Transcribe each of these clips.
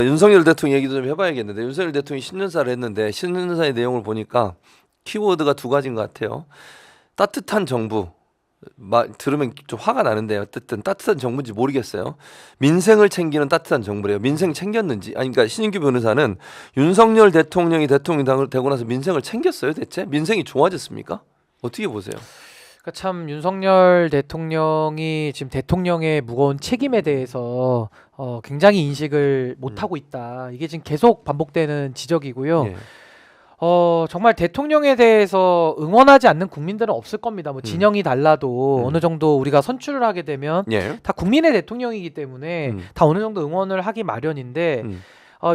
윤석열 대통령 얘기도 좀 해봐야겠는데 윤석열 대통령이 신년사를 했는데 신년사의 내용을 보니까 키워드가 두 가지인 것 같아요. 따뜻한 정부. 들으면 좀 화가 나는데 어쨌든 따뜻한 정부인지 모르겠어요. 민생을 챙기는 따뜻한 정부래요. 민생 챙겼는지. 아니 그러니까 신인규 변호사는 윤석열 대통령이 대통령이 되고 나서 민생을 챙겼어요 대체? 민생이 좋아졌습니까? 어떻게 보세요? 그러니까 참 윤석열 대통령이 지금 대통령의 무거운 책임에 대해서 굉장히 인식을 못하고 있다. 이게 지금 계속 반복되는 지적이고요. 예. 정말 대통령에 대해서 응원하지 않는 국민들은 없을 겁니다. 뭐 진영이 달라도 어느 정도 우리가 선출을 하게 되면 예. 다 국민의 대통령이기 때문에 다 어느 정도 응원을 하기 마련인데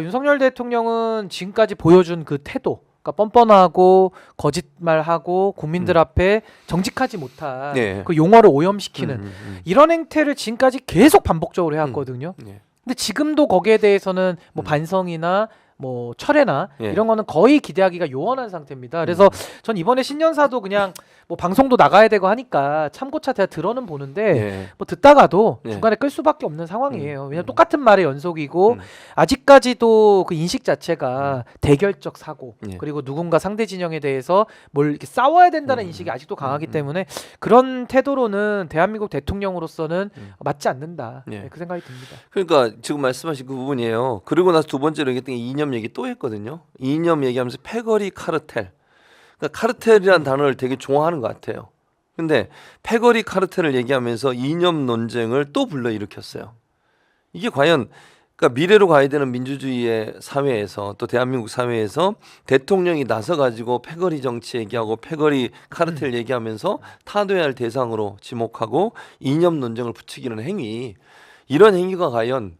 윤석열 대통령은 지금까지 보여준 그 태도, 그러니까 뻔뻔하고 거짓말하고 국민들 앞에 정직하지 못한 예. 그 용어를 오염시키는 이런 행태를 지금까지 계속 반복적으로 해왔거든요. 예. 근데 지금도 거기에 대해서는 뭐 반성이나 뭐 철회나 예. 이런 거는 거의 기대하기가 요원한 상태입니다. 그래서 전 이번에 신년사도 그냥 뭐 방송도 나가야 되고 하니까 참고차 제가 들어는 보는데 예. 뭐 듣다가도 예. 중간에 끌 수밖에 없는 상황이에요. 왜냐면 똑같은 말의 연속이고 아직까지도 그 인식 자체가 대결적 사고 예. 그리고 누군가 상대 진영에 대해서 뭘 이렇게 싸워야 된다는 인식이 아직도 강하기 때문에 그런 태도로는 대한민국 대통령으로서는 맞지 않는다. 예. 네, 그 생각이 듭니다. 그러니까 지금 말씀하신 그 부분이에요. 그리고 나서 두 번째로 얘기했던 게 이념 얘기 또 했거든요. 이념 얘기하면서 패거리 카르텔. 그러니까 카르텔이라는 단어를 되게 좋아하는 것 같아요. 근데 패거리 카르텔을 얘기하면서 이념 논쟁을 또 불러일으켰어요. 이게 과연 그러니까 미래로 가야 되는 민주주의의 사회에서 또 대한민국 사회에서 대통령이 나서 가지고 패거리 정치 얘기하고 패거리 카르텔 얘기하면서 타도해야 할 대상으로 지목하고 이념 논쟁을 부추기는 행위, 이런 행위가 과연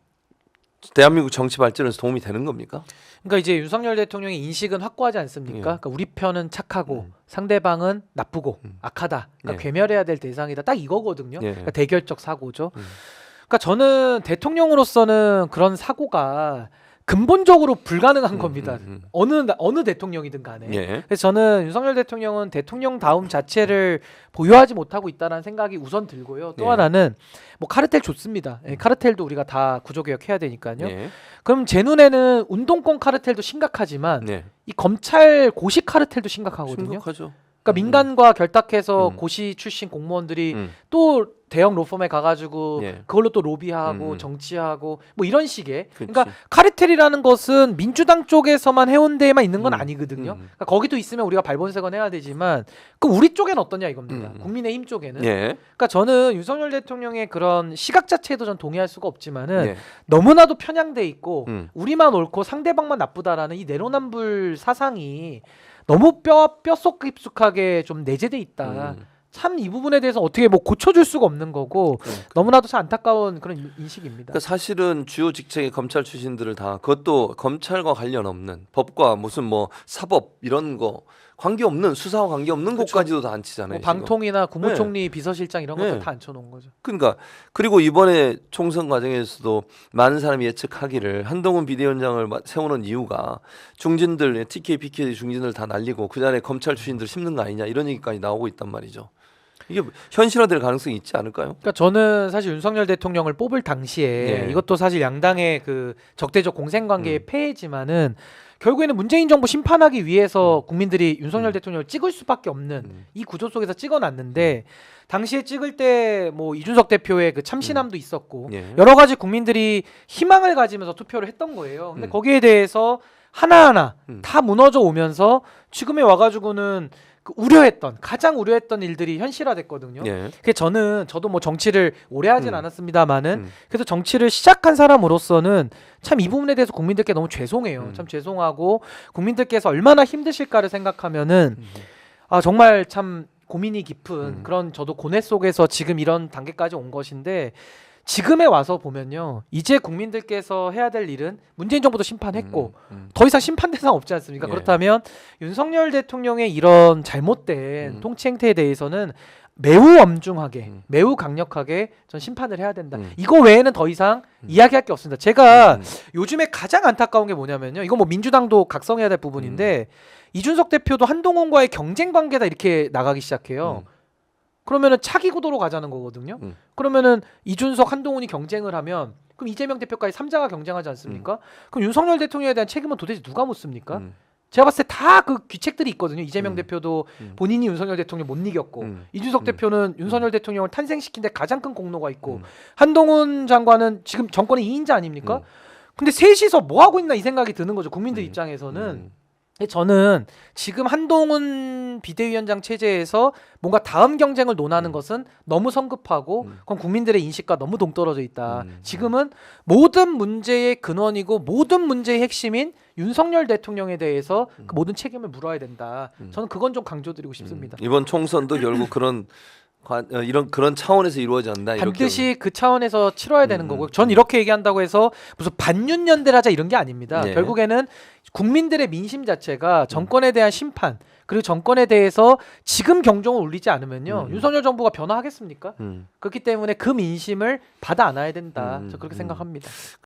대한민국 정치 발전에서 도움이 되는 겁니까? 그러니까 이제 윤석열 대통령의 인식은 확고하지 않습니까? 예. 그러니까 우리 편은 착하고 상대방은 나쁘고 악하다. 그러니까 예. 괴멸해야 될 대상이다. 딱 이거거든요. 예. 그러니까 대결적 사고죠. 그러니까 저는 대통령으로서는 그런 사고가 근본적으로 불가능한 겁니다. 어느 대통령이든 간에. 예. 그래서 저는 윤석열 대통령은 대통령다움 자체를 보유하지 못하고 있다는 생각이 우선 들고요. 또 예. 하나는 뭐 카르텔 좋습니다. 예, 카르텔도 우리가 다 구조개혁해야 되니까요. 예. 그럼 제 눈에는 운동권 카르텔도 심각하지만 예. 이 검찰 고시 카르텔도 심각하거든요. 심각하죠. 그러니까 민간과 결탁해서 고시 출신 공무원들이 또 대형 로펌에 가가지고 예. 그걸로 또 로비하고 정치하고 뭐 이런 식의 그치. 그러니까 카르텔이라는 것은 민주당 쪽에서만 해온 데에만 있는 건 아니거든요. 그러니까 거기도 있으면 우리가 발본색원 해야 되지만 그 우리 쪽에는 어떠냐 이겁니다. 국민의힘 쪽에는. 예. 그러니까 저는 윤석열 대통령의 그런 시각 자체에도 전 동의할 수가 없지만은 예. 너무나도 편향돼 있고 우리만 옳고 상대방만 나쁘다라는 이 내로남불 사상이 너무 뼛속 깊숙하게 좀 내재돼 있다. 참 이 부분에 대해서 어떻게 뭐 고쳐줄 수가 없는 거고 너무나도 참 안타까운 그런 인식입니다. 그러니까 사실은 주요 직책의 검찰 출신들을 다 그것도 검찰과 관련 없는 법과 무슨 뭐 사법 이런 거 관계 없는 수사와 관계 없는 곳까지도 다 앉히잖아요. 뭐 방통이나 국무총리 네. 비서실장 이런 것도 네. 다 앉혀놓은 거죠. 그러니까 그리고 이번에 총선 과정에서도 많은 사람이 예측하기를 한동훈 비대위원장을 세우는 이유가 중진들 TK, PK 중진들 다 날리고 그 자리에 검찰 출신들 심는 거 아니냐 이런 얘기까지 나오고 있단 말이죠. 이게 현실화될 가능성이 있지 않을까요? 그러니까 저는 사실 윤석열 대통령을 뽑을 당시에 예. 이것도 사실 양당의 그 적대적 공생관계의 폐해지만은 결국에는 문재인 정부 심판하기 위해서 국민들이 윤석열 대통령을 찍을 수밖에 없는 이 구조 속에서 찍어놨는데 당시에 찍을 때 뭐 이준석 대표의 그 참신함도 있었고 예. 여러 가지 국민들이 희망을 가지면서 투표를 했던 거예요. 근데 거기에 대해서 하나하나 다 무너져 오면서 지금에 와가지고는 그 가장 우려했던 일들이 현실화됐거든요. 예. 그래서 저도 뭐 정치를 오래 하진 않았습니다만은 그래서 정치를 시작한 사람으로서는 참 이 부분에 대해서 국민들께 너무 죄송해요. 참 죄송하고 국민들께서 얼마나 힘드실까를 생각하면은 정말 참 고민이 깊은 그런 저도 고뇌 속에서 지금 이런 단계까지 온 것인데 지금에 와서 보면요. 이제 국민들께서 해야 될 일은 문재인 정부도 심판했고 더 이상 심판 대상 없지 않습니까? 예. 그렇다면 윤석열 대통령의 이런 잘못된 통치 행태에 대해서는 매우 엄중하게 매우 강력하게 전 심판을 해야 된다. 이거 외에는 더 이상 이야기할 게 없습니다. 제가 요즘에 가장 안타까운 게 뭐냐면요. 이거 뭐 민주당도 각성해야 될 부분인데 이준석 대표도 한동훈과의 경쟁 관계다 이렇게 나가기 시작해요. 그러면은 차기 구도로 가자는 거거든요. 그러면은 이준석 한동훈이 경쟁을 하면 그럼 이재명 대표까지 3자가 경쟁하지 않습니까? 그럼 윤석열 대통령에 대한 책임은 도대체 누가 묻습니까? 제가 봤을 때 다 그 귀책들이 있거든요. 이재명 대표도 본인이 윤석열 대통령 못 이겼고 이준석 대표는 윤석열 대통령을 탄생시킨 데 가장 큰 공로가 있고 한동훈 장관은 지금 정권의 2인자 아닙니까? 근데 셋이서 뭐 하고 있나 이 생각이 드는 거죠. 국민들 입장에서는. 저는 지금 한동훈 비대위원장 체제에서 뭔가 다음 경쟁을 논하는 것은 너무 성급하고 그건 국민들의 인식과 너무 동떨어져 있다. 지금은 모든 문제의 근원이고 모든 문제의 핵심인 윤석열 대통령에 대해서 그 모든 책임을 물어야 된다. 저는 그건 좀 강조드리고 싶습니다. 이번 총선도 결국 그런 차원에서 이루어진다. 반드시 그 차원에서 치러야 되는 거고, 전 이렇게 얘기한다고 해서 무슨 반윤연대라자 이런 게 아닙니다. 네. 결국에는 국민들의 민심 자체가 정권에 대한 심판 그리고 정권에 대해서 지금 경종을 울리지 않으면요 윤석열 정부가 변화하겠습니까? 그렇기 때문에 그 민심을 받아 안아야 된다. 저 그렇게 생각합니다.